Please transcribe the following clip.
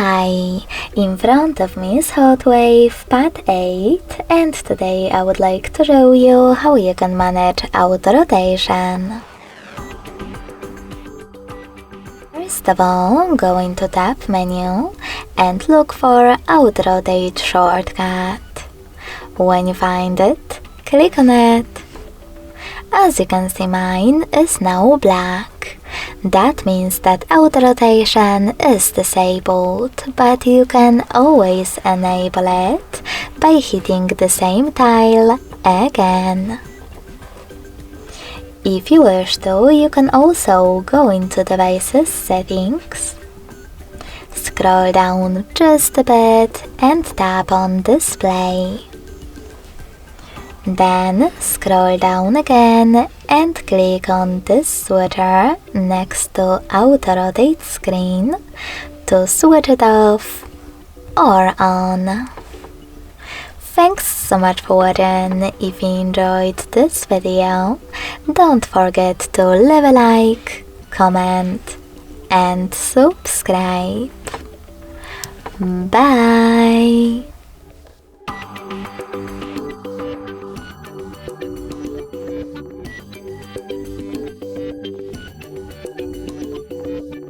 Hi, in front of me is HOTWAV Pad 8, and today I would like to show you how you can manage auto rotation. First of all, go into Tab menu and look for Auto Rotate shortcut. When you find it, click on it. As you can see, mine is now black. That means that auto rotation is disabled, but you can always enable it by hitting the same tile again. If you wish to, you can also go into Devices Settings, scroll down just a bit and tap on Display. Then scroll down again and click on this switcher next to Auto Rotate Screen to switch it off or on. Thanks so much for watching. If you enjoyed this video, don't forget to leave a like, comment and subscribe. Bye!